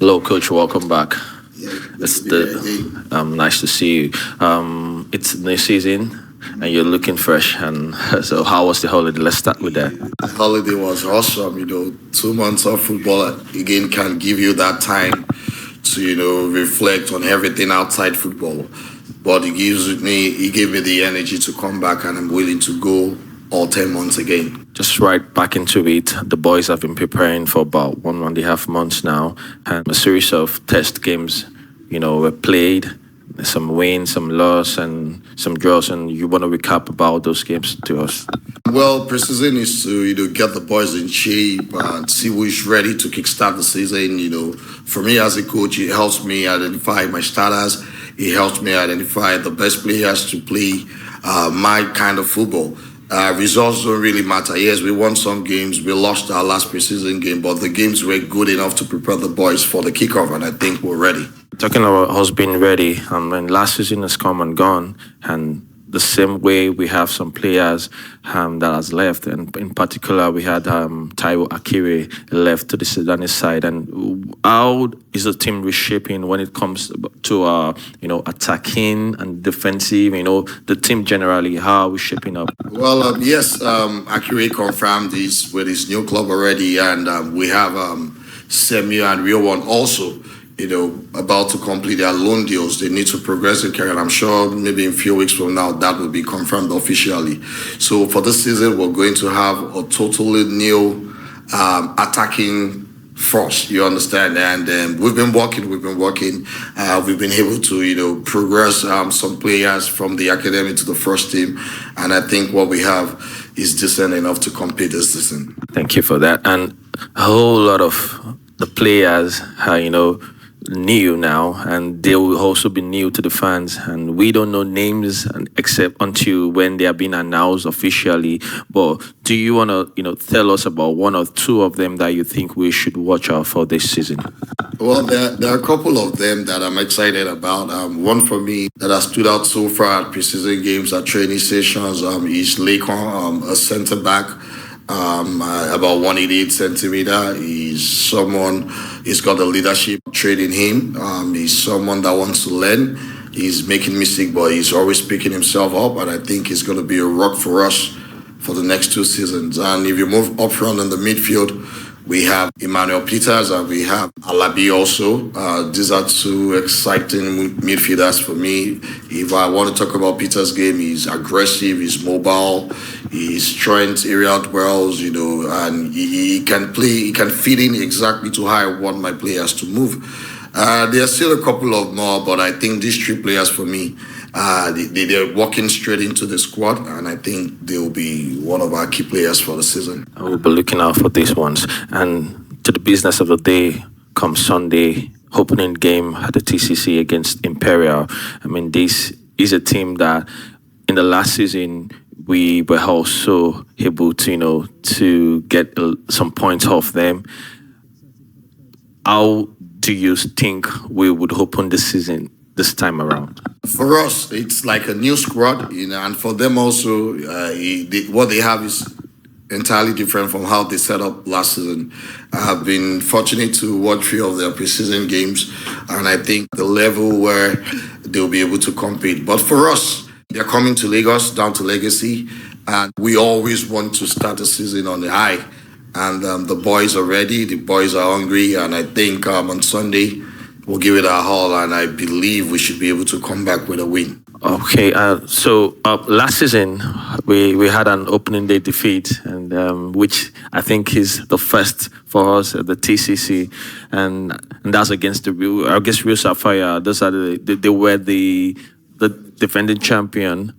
Hello, Coach. Welcome back. Yeah, good It's to be here the again. nice to see you. It's new season, and you're looking fresh. And so, how was the holiday? Let's start with that. The holiday was awesome. 2 months of football again can give you that time to reflect on everything outside football. But it gave me the energy to come back, and I'm willing to go all 10 months again. Just right back into it. The boys have been preparing for about 1.5 months now, and a series of test games, were played. Some wins, some loss, and some draws. And you want to recap about those games to us? Well, preseason is to get the boys in shape and see who is ready to kickstart the season. For me as a coach, it helps me identify my starters. It helps me identify the best players to play my kind of football. Results don't really matter. Yes, we won some games. We lost our last preseason game, but the games were good enough to prepare the boys for the kickoff, and I think we're ready. Talking about us being ready, when last season has come and gone, and the same way we have some players that has left, and in particular we had Taiwo Akire left to the Sudanese side. And how is the team reshaping when it comes to attacking and defensive? The team generally, how are we shaping up? Well, yes, Akire confirmed this with his new club already, and we have Semi and Real One also. About to complete their loan deals. They need to progress their career. And I'm sure maybe in a few weeks from now that will be confirmed officially. So for this season, we're going to have a totally new attacking force. You understand? And we've been working. We've been able to progress some players from the academy to the first team. And I think what we have is decent enough to compete this season. Thank you for that. And a whole lot of the players, new now, and they will also be new to the fans, and we don't know names except until when they are being announced officially. But do you want to tell us about one or two of them that you think we should watch out for this season? Well, there are a couple of them that I'm excited about. One for me that has stood out so far at preseason games, at training sessions, is Lakon, a center back. About 188 centimeter. He's got the leadership trait in him. He's someone that wants to learn. He's making mistakes, but he's always picking himself up. And I think he's going to be a rock for us for the next 2 seasons. And if you move up front in the midfield, we have Emmanuel Peters and we have Alabi also. These are two exciting midfielders for me. If I want to talk about Peters' game, he's aggressive, he's mobile, he's strength, aerial dwells, and he can play, he can fit in exactly to how I want my players to move. There are still a couple of more, but I think these three players for me, they're walking straight into the squad, and I think they'll be one of our key players for the season. I will be looking out for these ones. And to the business of the day, come Sunday, opening game at the TCC against Imperial. This is a team that in the last season we were also able to get some points off them. How do you think we would open the season this time around? For us, it's like a new squad, and for them also, what they have is entirely different from how they set up last season. I have been fortunate to watch 3 of their preseason games, and I think the level where they'll be able to compete. But for us, they're coming to Lagos, down to Legacy, and we always want to start the season on the high. And the boys are ready, the boys are hungry, and I think on Sunday, we'll give it our all, and I believe we should be able to come back with a win. Okay, so last season we had an opening day defeat, and which I think is the first for us at the TCC, and that's against Real Sapphire. Those are they were the defending champion.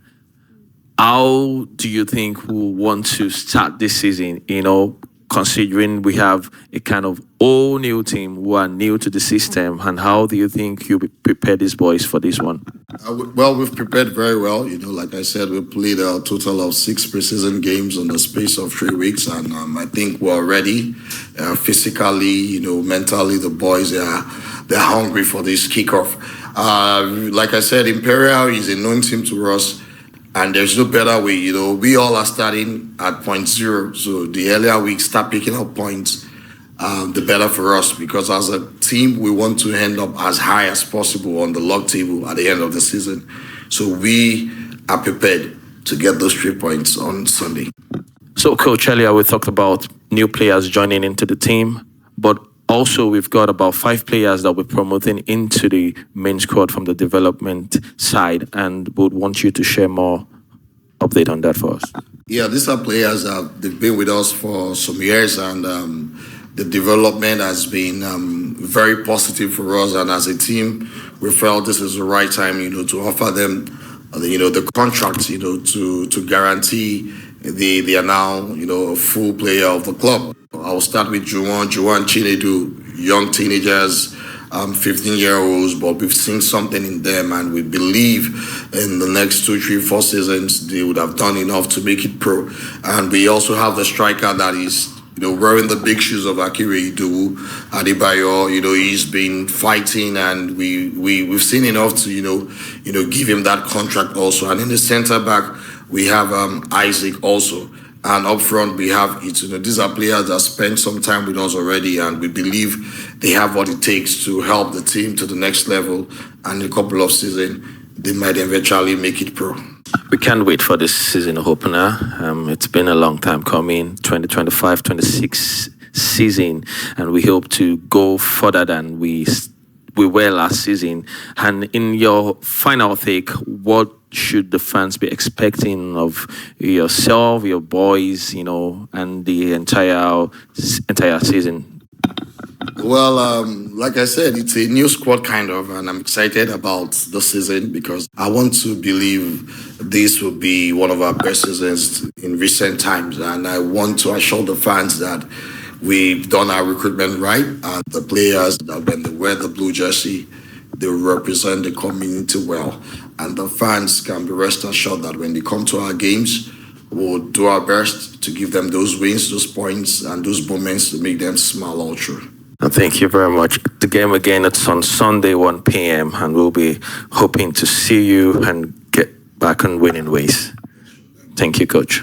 How do you think we want to start this season? Considering we have a kind of all new team who are new to the system, and how do you think you prepare these boys for this one? Well, we've prepared very well. Like I said, we played a total of 6 preseason games in the space of 3 weeks, and I think we're ready physically, mentally. The boys they're hungry for this kickoff. Like I said, Imperial is a known team to us. And there's no better way, we all are starting at point zero. So the earlier we start picking up points, the better for us, because as a team, we want to end up as high as possible on the log table at the end of the season. So we are prepared to get those 3 points on Sunday. So, Coach, earlier we talked about new players joining into the team, but also we've got about 5 players that we're promoting into the main squad from the development side, and would want you to share more update on that for us. Yeah, these are players that they've been with us for some years, and the development has been very positive for us. And as a team, we felt this is the right time, to offer them, the contract, to guarantee they are now, a full player of the club. I'll start with Juwan Chinedu, young teenagers, 15-year-olds, but we've seen something in them, and we believe in the next 2, 3, 4 seasons they would have done enough to make it pro. And we also have the striker that is, wearing the big shoes of Akire Idowu Adebayo. He's been fighting, and we've seen enough to give him that contract also. And in the center back, we have Isaac also. And up front, we have it. These are players that spent some time with us already, and we believe they have what it takes to help the team to the next level. And in a couple of seasons, they might eventually make it pro. We can't wait for this season opener. It's been a long time coming, 2025-26 season, and we hope to go further than we were last season. And in your final take, what should the fans be expecting of yourself, your boys, and the entire season? Well, like I said, it's a new squad kind of, and I'm excited about the season because I want to believe this will be one of our best seasons in recent times, and I want to assure the fans that we've done our recruitment right, and the players that when they wear the blue jersey, they represent the community well, and the fans can be rest assured that when they come to our games, we'll do our best to give them those wins, those points, and those moments to make them smile all through. Thank you very much. The game again, it's on Sunday, 1 p.m., and we'll be hoping to see you and get back on winning ways. Thank you, Coach.